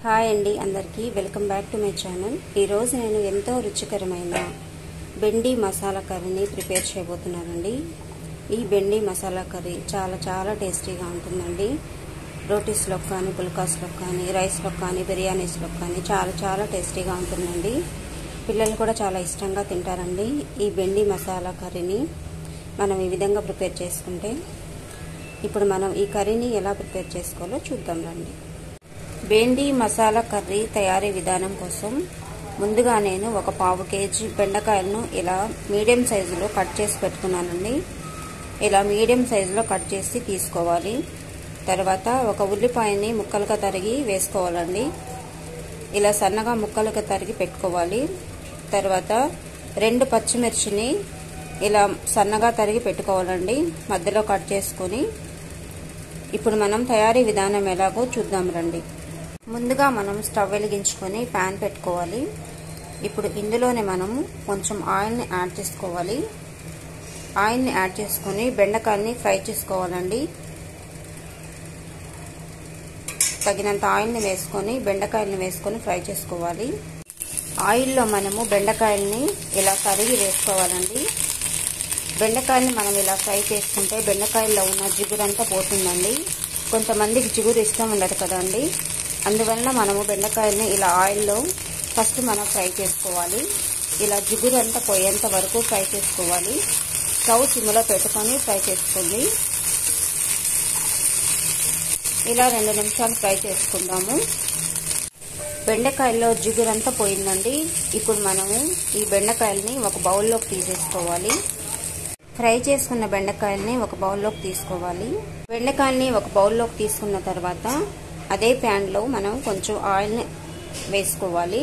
Hi అండి అందరికీ welcome back to my channel. ఈరోజు నేను ఎంతో రుచికరమైన బెండి మసాలా కర్రీని ప్రిపేర్ చేయబోతున్నానండి। ఈ బెండి మసాలా కర్రీ చాలా టేస్టీగా ఉంటుందండి। రోటీస్లో కానీ పుల్కాస్లో కానీ రైస్లో కానీ బిర్యానీస్లో కానీ చాలా టేస్టీగా ఉంటుందండి। పిల్లలు కూడా చాలా ఇష్టంగా తింటారండి। ఈ బెండి మసాలా కర్రీని మనం ఈ విధంగా ప్రిపేర్ చేసుకుంటే ఇప్పుడు మనం ఈ కర్రీని ఎలా ప్రిపేర్ చేసుకోవాలో చూద్దాం రండి। బెండి మసాలా కర్రీ తయారీ విధానం కోసం ముందుగా నేను ఒక పావు కేజీ బెండకాయలను ఇలా మీడియం సైజులో కట్ చేసి పెట్టుకున్నానండి। ఇలా మీడియం సైజులో కట్ చేసి తీసుకోవాలి। తర్వాత ఒక ఉల్లిపాయని ముక్కలుగా తరిగి వేసుకోవాలండి। ఇలా సన్నగా ముక్కలుగా తరిగి పెట్టుకోవాలి। తర్వాత 2 పచ్చిమిర్చిని ఇలా సన్నగా తరిగి పెట్టుకోవాలండి, మధ్యలో కట్ చేసుకొని। ఇప్పుడు మనం తయారీ విధానం ఎలాగో చూద్దాం రండి। ముందుగా మనం స్టవ్ వెలిగించుకొని ప్యాన్ పెట్టుకోవాలి। ఇప్పుడు ఇందులోనే మనం కొంచెం ఆయిల్ని యాడ్ చేసుకోవాలి। ఆయిల్ని యాడ్ చేసుకొని బెండకాయల్ని ఫ్రై చేసుకోవాలండి। తగినంత ఆయిల్ని వేసుకొని బెండకాయల్ని వేసుకొని ఫ్రై చేసుకోవాలి। ఆయిల్లో మనము బెండకాయల్ని ఇలా తరిగి వేసుకోవాలండి। బెండకాయల్ని మనం ఇలా ఫ్రై చేసుకుంటే బెండకాయల్లో ఉన్న జిగురంతా పోతుందండి। కొంతమందికి జిగురు ఇష్టం ఉండదు కదండి, అందువల్ల మనము బెండకాయల్ని ఇలా ఆయిల్లో ఫస్ట్ మనం ఫ్రై చేసుకోవాలి। ఇలా జిగురు అంతా పోయేంత వరకు ఫ్రై చేసుకోవాలి। స్టవ్ సిమ్లో పెట్టుకొని ఫ్రై చేసుకోండి। ఇలా 2 నిమిషాలు ఫ్రై చేసుకుందాము। బెండకాయల్లో జిగురంతా పోయిందండి। ఇప్పుడు మనము ఈ బెండకాయల్ని ఒక బౌల్లోకి తీసేసుకోవాలి। ఫ్రై చేసుకున్న బెండకాయల్ని ఒక బౌల్లోకి తీసుకోవాలి। బెండకాయల్ని ఒక బౌల్లోకి తీసుకున్న తర్వాత అదే ప్యాన్లో మనం కొంచెం ఆయిల్ని వేసుకోవాలి।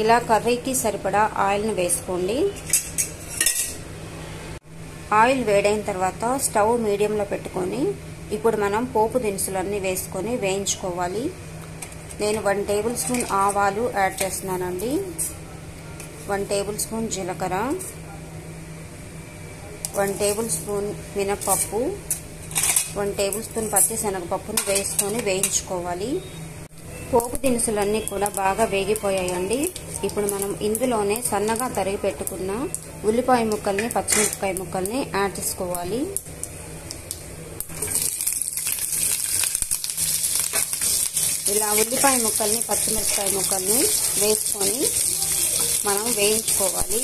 ఇలా కర్రీకి సరిపడా ఆయిల్ని వేసుకోండి। ఆయిల్ వేడైన తర్వాత స్టవ్ మీడియంలో పెట్టుకొని ఇప్పుడు మనం పోపు దినుసులన్నీ వేసుకొని వేయించుకోవాలి। నేను 1 టేబుల్ స్పూన్ ఆవాలు యాడ్ చేస్తున్నానండి, 1 టేబుల్ స్పూన్ జీలకర్ర, 1 టేబుల్ స్పూన్ మినపప్పు, 1 టేబుల్ స్పూన్ పచ్చిశనగపప్పును వేసుకొని వేయించుకోవాలి। పోపు దినుసులన్నీ కూడా బాగా వేగిపోయాయండి। ఇప్పుడు మనం ఇందులోనే సన్నగా తరిగి పెట్టుకున్న ఉల్లిపాయ ముక్కల్ని పచ్చిమిరపకాయ ముక్కల్ని యాడ్ చేసుకోవాలి। ఇలా ఉల్లిపాయ ముక్కల్ని పచ్చిమిరపకాయ ముక్కల్ని వేసుకొని మనం వేయించుకోవాలి।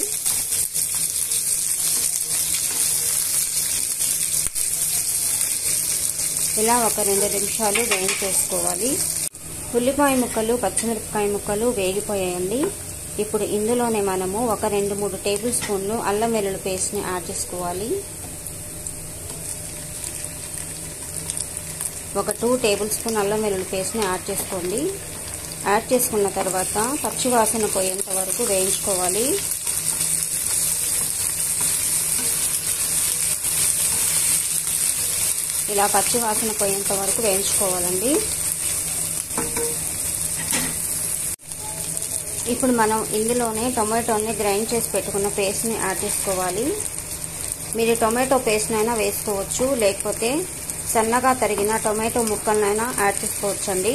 ఇలా ఒక 2 నిమిషాలు వేయించేసుకోవాలి। ఉల్లిపాయ ముక్కలు పచ్చిమిరపకాయ ముక్కలు వేగిపోయాయండి। ఇప్పుడు ఇందులోనే మనము ఒక 2-3 టేబుల్ స్పూన్లు అల్లం వెల్లుల్లి పేస్ట్ని యాడ్ చేసుకోవాలి। ఒక 2 టేబుల్ స్పూన్ అల్లం వెల్లుల్లి పేస్ట్ని యాడ్ చేసుకోండి। యాడ్ చేసుకున్న తర్వాత పచ్చివాసన పోయేంత వరకు వేయించుకోవాలి। ఇలా పచ్చివాసన పోయేంత వరకు వేయించుకోవాలండి। ఇప్పుడు మనం ఇందులోనే టొమాటోని గ్రైండ్ చేసి పెట్టుకున్న పేస్ట్ని యాడ్ చేసుకోవాలి। మీరు టొమాటో పేస్ట్నైనా వేసుకోవచ్చు, లేకపోతే సన్నగా తరిగిన టొమాటో ముక్కలనైనా యాడ్ చేసుకోవచ్చండి।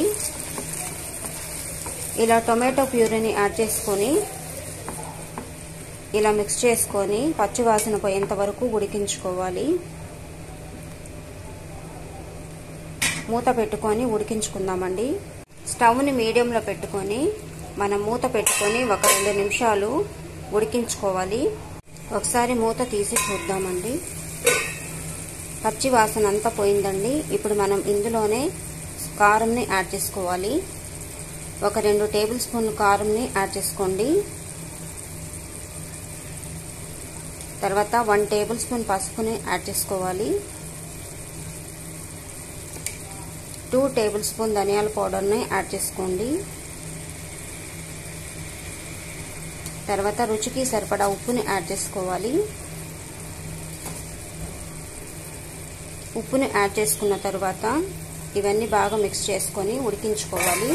ఇలా టొమాటో ప్యూరీని యాడ్ చేసుకొని ఇలా మిక్స్ చేసుకొని పచ్చివాసన పోయేంత వరకు ఉడికించుకోవాలి। మూత పెట్టుకొని ఉడికించుకుందామండి। స్టవ్ని మీడియంలో పెట్టుకొని మనం మూత పెట్టుకొని ఒక 2 నిమిషాలు ఉడికించుకోవాలి। ఒకసారి మూత తీసి చూద్దామండి। పచ్చి వాసన అంతా పోయిందండి। ఇప్పుడు మనం ఇందులోనే కారంని యాడ్ చేసుకోవాలి। ఒక 2 టేబుల్ స్పూన్లు కారంని యాడ్ చేసుకోండి। తర్వాత 1 టేబుల్ స్పూన్ పసుపుని యాడ్ చేసుకోవాలి। 2 టేబుల్ స్పూన్ ధనియాల పౌడర్ని యాడ్ చేసుకోండి। తర్వాత రుచికి సరిపడా ఉప్పుని యాడ్ చేసుకోవాలి। ఉప్పుని యాడ్ చేసుకున్న తర్వాత ఇవన్నీ బాగా మిక్స్ చేసుకొని ఉడికించుకోవాలి।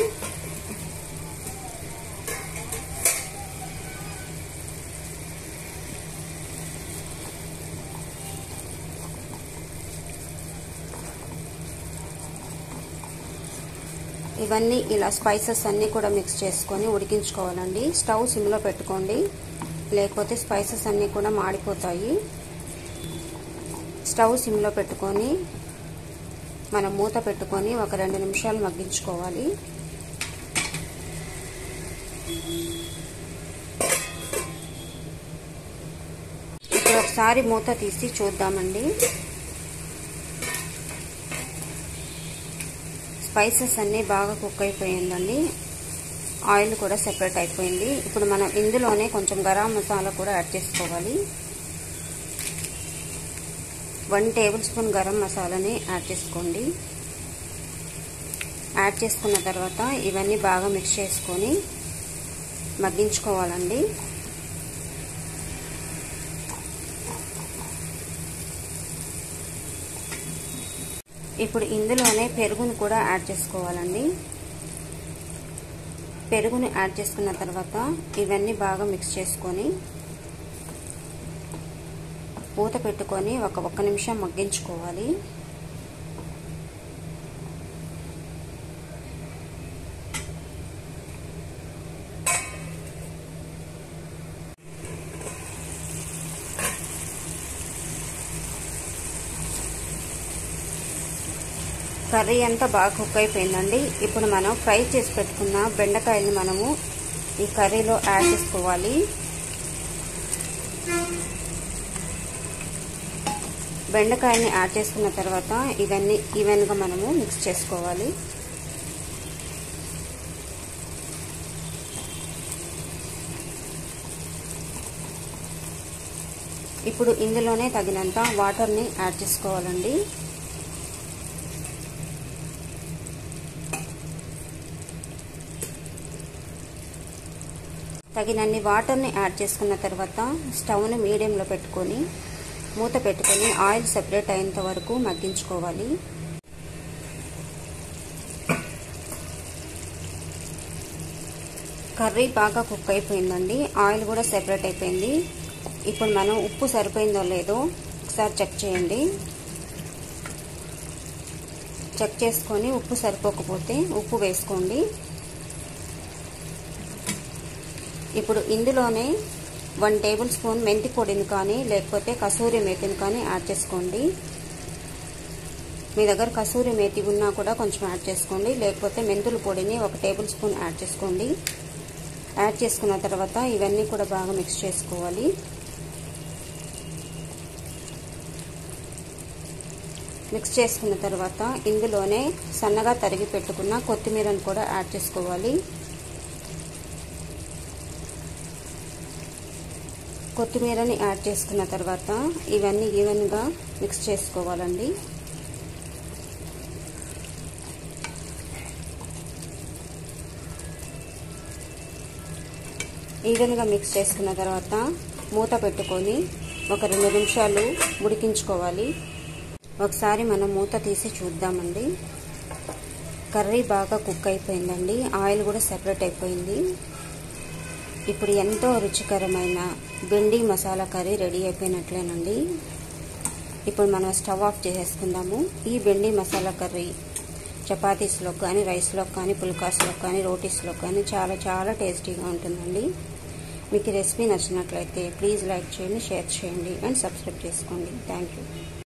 ఇవన్నీ ఇలా స్పైసెస్ అన్నీ కూడా మిక్స్ చేసుకొని ఉడికించుకోవాలండి. స్టవ్ సిమ్లో పెట్టుకోండి, లేకపోతే స్పైసెస్ అన్నీ కూడా మాడిపోతాయి. స్టవ్ సిమ్లో పెట్టుకొని మనం మూత పెట్టుకొని ఒక 2 నిమిషాలు మగ్గించుకోవాలి. ఇప్పుడు ఒకసారి మూత తీసి చూద్దామండి. స్పైసెస్ అన్నీ బాగా కుక్ అయిపోయిందండి. ఆయిల్ కూడా సెపరేట్ అయిపోయింది. ఇప్పుడు మనం ఇందులోనే కొంచెం గరం మసాలా కూడా యాడ్ చేసుకోవాలి. 1 టేబుల్ స్పూన్ గరం మసాలాని యాడ్ చేసుకోండి. యాడ్ చేసుకున్న తర్వాత ఇవన్నీ బాగా మిక్స్ చేసుకొని మగ్గించుకోవాలండి. ఇప్పుడు ఇందులోనే పెరుగును కూడా యాడ్ చేసుకోవాలండి. పెరుగుని యాడ్ చేసుకున్న తర్వాత ఇవన్నీ బాగా మిక్స్ చేసుకొని మూత పెట్టుకొని ఒక నిమిషం మగ్గించుకోవాలి. కర్రీ అంతా బాగా కుక్ అయిపోయిందండి. ఇప్పుడు మనం ఫ్రై చేసి పెట్టుకున్న బెండకాయని మనము ఈ కర్రీలో యాడ్ చేసుకోవాలి. బెండకాయని యాడ్ చేసుకున్న తర్వాత ఇవన్నీ ఈవెన్గా మనము మిక్స్ చేసుకోవాలి. ఇప్పుడు ఇందులోనే తగినంత వాటర్ని యాడ్ చేసుకోవాలండి. తగినన్ని వాటర్ని యాడ్ చేసుకున్న తర్వాత స్టవ్ని మీడియంలో పెట్టుకొని మూత పెట్టుకొని ఆయిల్ సెపరేట్ అయ్యేంత వరకు మగ్గించుకోవాలి. కర్రీ బాగా కుక్ అయిపోయిందండి. ఆయిల్ కూడా సెపరేట్ అయిపోయింది. ఇప్పుడు మనం ఉప్పు సరిపోయిందో లేదో ఒకసారి చెక్ చేయండి. చెక్ చేసుకొని ఉప్పు సరిపోకపోతే ఉప్పు వేసుకోండి. ఇప్పుడు ఇందులోనే 1 టేబుల్ స్పూన్ మెంతి పొడిని కానీ లేకపోతే కసూరి మేతిని కానీ యాడ్ చేసుకోండి. మీ దగ్గర కసూరి మేతి ఉన్నా కూడా కొంచెం యాడ్ చేసుకోండి, లేకపోతే మెంతుల పొడిని 1 టేబుల్ స్పూన్ యాడ్ చేసుకోండి. యాడ్ చేసుకున్న తర్వాత ఇవన్నీ కూడా బాగా మిక్స్ చేసుకోవాలి. మిక్స్ చేసుకున్న తర్వాత ఇందులోనే సన్నగా తరిగి పెట్టుకున్న కొత్తిమీరను కూడా యాడ్ చేసుకోవాలి. కొత్తిమీరని యాడ్ చేసుకున్న తర్వాత ఇవన్నీ ఈవెన్గా మిక్స్ చేసుకోవాలండి. ఈవెన్గా మిక్స్ చేసుకున్న తర్వాత మూత పెట్టుకొని ఒక 2 నిమిషాలు ఉడికించుకోవాలి. ఒకసారి మనం మూత తీసి చూద్దామండి. కర్రీ బాగా కుక్ అయిపోయిందండి. ఆయిల్ కూడా సెపరేట్ అయిపోయింది. ఇప్పుడు ఎంతో రుచికరమైన బెండి మసాలా కర్రీ రెడీ అయిపోయినట్లేనండి. ఇప్పుడు మనం స్టవ్ ఆఫ్ చేసేసుకుందాము. ఈ బెండి మసాలా కర్రీ చపాతీస్లో కానీ, రైస్లో కానీ, పుల్కాస్లో కానీ, రోటీస్లో కానీ చాలా చాలా టేస్టీగా ఉంటుందండి. మీకు రెసిపీ నచ్చినట్లయితే ప్లీజ్ లైక్ చేయండి, షేర్ చేయండి అండ్ సబ్స్క్రైబ్ చేసుకోండి. Thank you.